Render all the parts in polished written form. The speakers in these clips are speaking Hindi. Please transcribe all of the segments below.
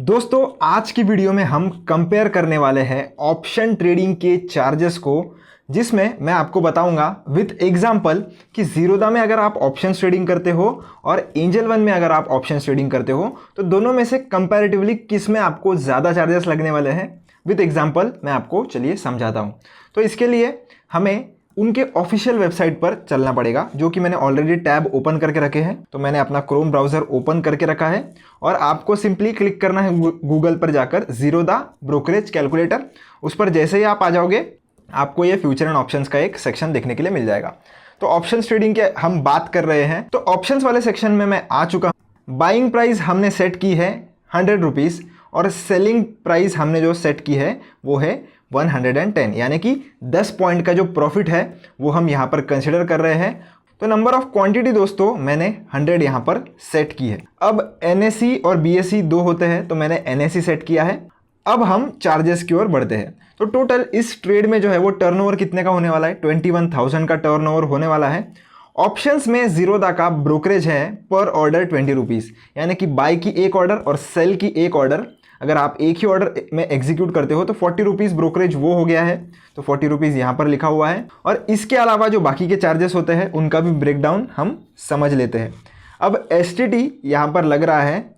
दोस्तों आज की वीडियो में हम कंपेयर करने वाले हैं ऑप्शन ट्रेडिंग के चार्जेस को, जिसमें मैं आपको बताऊंगा विथ एग्जांपल कि जीरोधा में अगर आप ऑप्शन ट्रेडिंग करते हो और एंजल वन में अगर आप ऑप्शन ट्रेडिंग करते हो तो दोनों में से कंपैरेटिवली किस में आपको ज़्यादा चार्जेस लगने वाले हैं। विथ एग्जांपल मैं आपको चलिए समझाता हूँ। तो इसके लिए हमें उनके ऑफिशियल वेबसाइट पर चलना पड़ेगा, जो कि मैंने ऑलरेडी टैब ओपन करके रखे हैं। तो मैंने अपना क्रोम ब्राउज़र ओपन करके रखा है और आपको सिंपली क्लिक करना है गूगल पर जाकर जीरोधा ब्रोकरेज कैलकुलेटर। उस पर जैसे ही आप आ जाओगे आपको ये फ्यूचर एंड ऑप्शंस का एक सेक्शन देखने के लिए मिल जाएगा। तो ऑप्शंस ट्रेडिंग के हम बात कर रहे हैं, तो ऑप्शंस वाले सेक्शन में मैं आ चुका हूँ। बाइंग प्राइस हमने सेट की है 100 रुपीज़ और सेलिंग प्राइस हमने जो सेट की है वो है 110, यानी कि 10 पॉइंट का जो प्रॉफिट है वो हम यहाँ पर कंसिडर कर रहे हैं। तो नंबर ऑफ क्वांटिटी दोस्तों मैंने 100 यहाँ पर सेट की है। अब NSE और BSE दो होते हैं, तो मैंने NSE सेट किया है। अब हम चार्जेस की ओर बढ़ते हैं। तो टोटल इस ट्रेड में जो है वो टर्नओवर कितने का होने वाला है, 21,000 का टर्नओवर होने वाला है। ऑप्शंस में जीरोधा का ब्रोकरेज है पर ऑर्डर 20 रुपीज़, यानी कि बाई की एक ऑर्डर और सेल की एक ऑर्डर अगर आप एक ही ऑर्डर में एग्जीक्यूट करते हो तो 40 रुपीज़ ब्रोकरेज वो हो गया है। तो 40 रुपीज़ यहाँ पर लिखा हुआ है। और इसके अलावा जो बाकी के चार्जेस होते हैं उनका भी ब्रेकडाउन हम समझ लेते हैं। अब STT यहाँ पर लग रहा है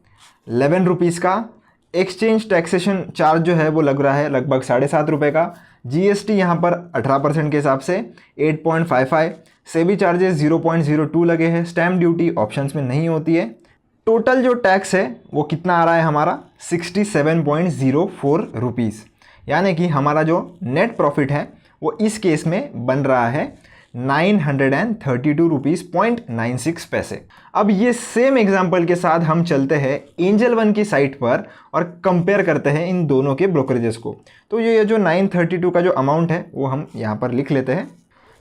11 रुपीज़ का। एक्सचेंज टैक्सेशन चार्ज जो है वो लग रहा है लगभग 7.5 रुपये का। GST यहाँ पर 18% के हिसाब से 8.55। सेबी चार्जेस 0.02 लगे हैं। स्टैम्प ड्यूटी ऑप्शंस में नहीं होती है। टोटल जो टैक्स है वो कितना आ रहा है हमारा 67.04 रुपीज़, यानी कि हमारा जो नेट प्रॉफिट है वो इस केस में बन रहा है 932 रुपीज़ 0.96 पैसे। अब ये सेम एग्जांपल के साथ हम चलते हैं एंजल वन की साइट पर और कंपेयर करते हैं इन दोनों के ब्रोकरेजेस को। तो ये जो 932 का जो अमाउंट है वो हम यहाँ पर लिख लेते हैं।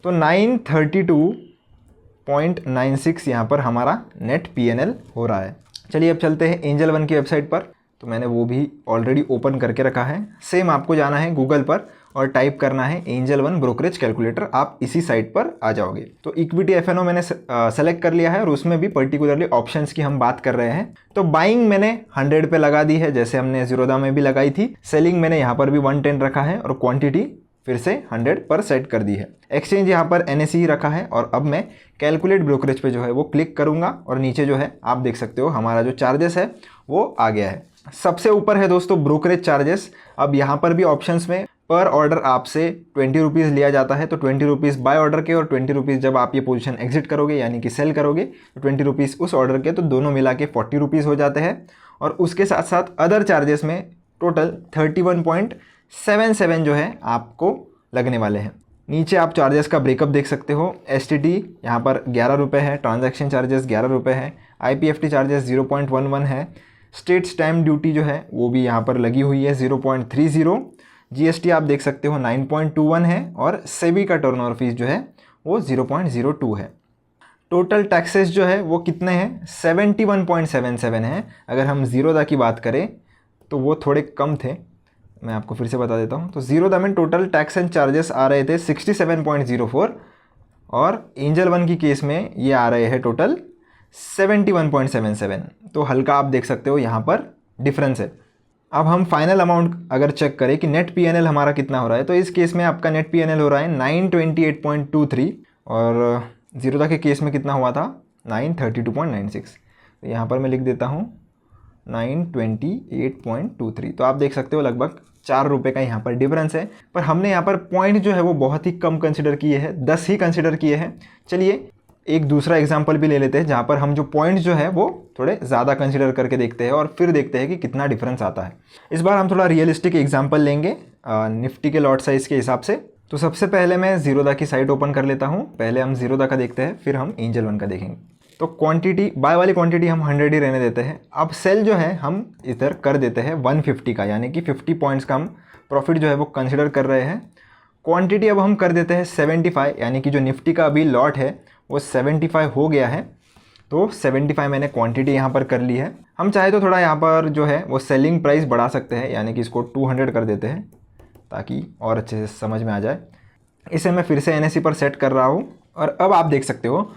तो 932.96 यहाँ पर हमारा नेट PNL हो रहा है। चलिए अब चलते हैं एंजल वन की वेबसाइट पर। तो मैंने वो भी ऑलरेडी ओपन करके रखा है। सेम आपको जाना है गूगल पर और टाइप करना है एंजल वन ब्रोकरेज कैलकुलेटर। आप इसी साइट पर आ जाओगे। तो इक्विटी FNO मैंने सेलेक्ट कर लिया है और उसमें भी पर्टिकुलरली ऑप्शंस की हम बात कर रहे हैं। तो बाइंग मैंने 100 पे लगा दी है, जैसे हमने जीरोधा में भी लगाई थी। सेलिंग मैंने यहाँ पर भी 110 रखा है और क्वांटिटी फिर से 100 पर सेट कर दी है। एक्सचेंज यहाँ पर NSE रखा है और अब मैं कैलकुलेट ब्रोकरेज पे जो है वो क्लिक करूँगा और नीचे जो है आप देख सकते हो हमारा जो चार्जेस है वो आ गया है। सबसे ऊपर है दोस्तों ब्रोकरेज चार्जेस। अब यहाँ पर भी ऑप्शंस में पर ऑर्डर आपसे 20 रुपीज़ लिया जाता है। तो 20 रुपीज़ बाय ऑर्डर के और 20 रुपीज़ जब आप ये पोजीशन एग्जिट करोगे यानी कि सेल करोगे तो 20 रुपीज़ उस ऑर्डर के, तो दोनों मिला के 40 रुपीज़ हो जाते हैं। और उसके साथ साथ अदर चार्जेस में टोटल 31.77 जो है आपको लगने वाले हैं। नीचे आप चार्जेस का ब्रेकअप देख सकते हो। STT यहाँ पर 11 रुपये है। ट्रांजैक्शन चार्जेस 11 रुपये है। IPFT चार्जेस 0.11 है। स्टेट स्टैम्प ड्यूटी जो है वो भी यहाँ पर लगी हुई है 0.30। GST आप देख सकते हो 9.21 है और सेबी का टर्नओवर फीस जो है वो 0.02 है। टोटल टैक्सेस जो है वो कितने हैं 71.77 है। अगर हम जीरोधा की बात करें तो वो थोड़े कम थे, मैं आपको फिर से बता देता हूँ। तो जीरोधा में टोटल टैक्स एंड चार्जेस आ रहे थे 67.04 और एंजल वन की केस में ये आ रहे हैं टोटल 71.77। तो हल्का आप देख सकते हो यहाँ पर डिफरेंस है। अब हम फाइनल अमाउंट अगर चेक करें कि नेट PNL हमारा कितना हो रहा है, तो इस केस में आपका नेट PNL हो रहा है 928.23 और जीरोधा के केस में कितना हुआ था 932.96। तो यहाँ पर मैं लिख देता हूँ 928.23। तो आप देख सकते हो लगभग 4 रुपये का यहाँ पर डिफरेंस है। पर हमने यहाँ पर पॉइंट जो है वो बहुत ही कम कंसिडर किए हैं, 10 ही कंसिडर किए हैं। चलिए एक दूसरा एग्जांपल भी ले लेते हैं जहाँ पर हम जो पॉइंट जो है वो थोड़े ज़्यादा कंसिडर करके देखते हैं और फिर देखते हैं कि कितना डिफरेंस आता है। इस बार हम थोड़ा रियलिस्टिक एग्जांपल लेंगे निफ्टी के लॉट साइज़ के हिसाब से। तो सबसे पहले मैं जीरोधा की साइट ओपन कर लेता हूँ। पहले हम जीरोधा का देखते हैं, फिर हम एंजल वन का देखेंगे। तो क्वांटिटी बाय वाली क्वांटिटी हम 100 ही रहने देते हैं। अब सेल जो है हम इधर कर देते हैं 150 का, यानी कि 50 पॉइंट्स का हम प्रॉफिट जो है वो कंसिडर कर रहे हैं। क्वांटिटी अब हम कर देते हैं 75, यानी कि जो निफ्टी का अभी लॉट है वो 75 हो गया है। तो 75 मैंने क्वांटिटी यहाँ पर कर ली है। हम चाहे तो थोड़ा यहाँ पर जो है वो सेलिंग प्राइस बढ़ा सकते हैं, यानी कि इसको 200 कर देते हैं ताकि और अच्छे से समझ में आ जाए। इसे मैं फिर से NSE पर सेट कर रहा हूँ और अब आप देख सकते हो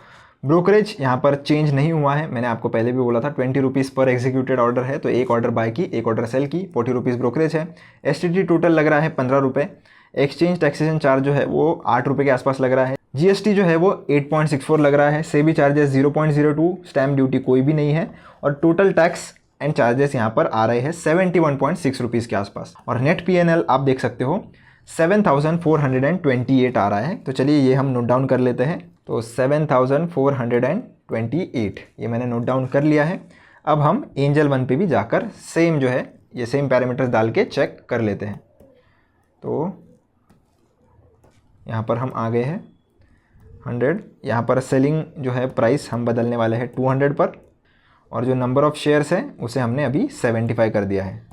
ब्रोकरेज यहाँ पर चेंज नहीं हुआ है, मैंने आपको पहले भी बोला था 20 रुपीज़ पर एग्जीक्यूटेड ऑर्डर है, तो एक ऑर्डर बाय की, एक ऑर्डर सेल की, 40 रुपीज़ ब्रोकरेज है। STT टोटल लग रहा है 15 रुपये। एक्सचेंज टैक्सेशन चार्ज जो है वो 8 रुपये के आसपास लग रहा है। GST जो है वो 8.64 लग रहा है। सेबी चार्जेस 0.02, स्टैम्प ड्यूटी कोई भी नहीं है, और टोटल टैक्स एंड चार्जेस यहाँ पर आ रहे हैं 71.6 रुपीज़ के आसपास। और नेट PNL आप देख सकते हो 7428 आ रहा है। तो चलिए ये हम नोट डाउन कर लेते हैं। तो 7428 ये मैंने नोट डाउन कर लिया है। अब हम एंजल वन पे भी जाकर सेम जो है ये सेम पैरामीटर्स डाल के चेक कर लेते हैं। तो यहाँ पर हम आ गए हैं 100, यहाँ पर सेलिंग जो है प्राइस हम बदलने वाले हैं 200 पर, और जो नंबर ऑफ़ शेयर्स है उसे हमने अभी 75 कर दिया है।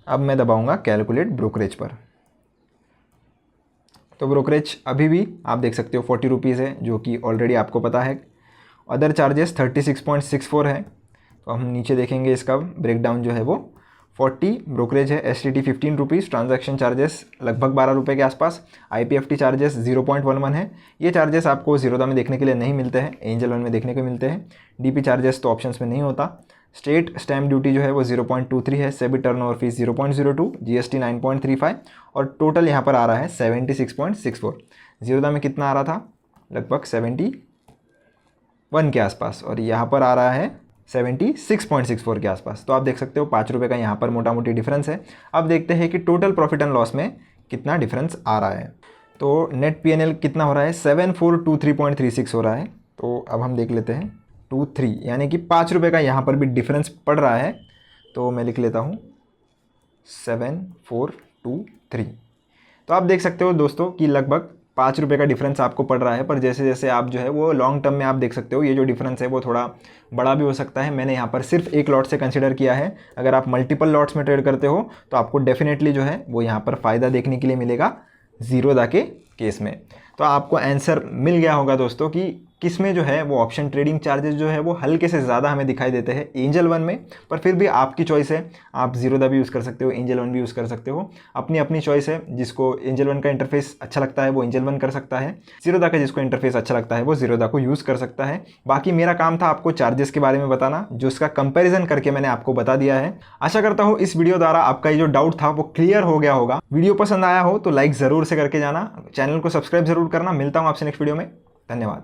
अब मैं दबाऊंगा कैलकुलेट ब्रोकरेज पर। तो ब्रोकरेज अभी भी आप देख सकते हो 40 रुपीज़ है, जो कि ऑलरेडी आपको पता है। अदर चार्जेस 36.64 है। तो हम नीचे देखेंगे इसका ब्रेकडाउन जो है वो 40 ब्रोकरेज है। STT 15 रुपीज़, ट्रांजैक्शन चार्जेस लगभग 12 रुपये के आसपास। IPFT चार्जेस 0.11 है। ये चार्जेस आपको ज़ीरोदा में देखने के लिए नहीं मिलते हैं, एंजल वन में देखने को मिलते हैं। DP चार्जेस तो ऑप्शंस में नहीं होता। स्टेट स्टैम्प ड्यूटी जो है वो 0.23 है। सेबी टर्नओवर फीस 0.02, GST 9.35, और टोटल यहाँ पर आ रहा है 76.64। ज़ीरोदा में कितना आ रहा था? लगभग 71 के आसपास, और यहाँ पर आ रहा है 76.64 के आसपास। तो आप देख सकते हो 5 रुपये का यहाँ पर मोटा मोटी डिफरेंस है। अब देखते हैं कि टोटल प्रॉफिट एंड लॉस में कितना डिफरेंस आ रहा है। तो नेट PNL कितना हो रहा है? 7423.36 हो रहा है। तो अब हम देख लेते हैं 23, यानी कि 5 रुपये का यहाँ पर भी डिफरेंस पड़ रहा है। तो मैं लिख लेता हूँ 7423। तो आप देख सकते हो दोस्तों कि लगभग 5 रुपये का डिफरेंस आपको पड़ रहा है, पर जैसे जैसे आप जो है वो लॉन्ग टर्म में आप देख सकते हो ये जो डिफरेंस है वो थोड़ा बड़ा भी हो सकता है। मैंने यहाँ पर सिर्फ एक लॉट से कंसिडर किया है। अगर आप मल्टीपल लॉट्स में ट्रेड करते हो तो आपको डेफिनेटली जो है वो यहाँ पर फ़ायदा देखने के लिए मिलेगा ज़ीरोदा के केस में। तो आपको आंसर मिल गया होगा दोस्तों कि किस में जो है वो ऑप्शन ट्रेडिंग चार्जेस जो है वो हल्के से ज़्यादा हमें दिखाई देते हैं एंजल वन में, पर फिर भी आपकी चॉइस है। आप ज़ीरोदा भी यूज़ कर सकते हो, एंजल वन भी यूज़ कर सकते हो, अपनी अपनी चॉइस है। जिसको एंजल वन का इंटरफेस अच्छा लगता है वो एंजल वन कर सकता है, ज़ीरोदा का जिसको इंटरफेस अच्छा लगता है वो ज़ीरोदा को यूज़ कर सकता है। बाकी मेरा काम था आपको चार्जेस के बारे में बताना, जो इसका कंपेरिजन करके मैंने आपको बता दिया है। आशा करता हूँ इस वीडियो द्वारा आपका ये जो डाउट था वो क्लियर हो गया होगा। वीडियो पसंद आया हो तो लाइक ज़रूर से करके जाना, चैनल को सब्सक्राइब जरूर करना। मिलता हूँ आपसे नेक्स्ट वीडियो में। धन्यवाद।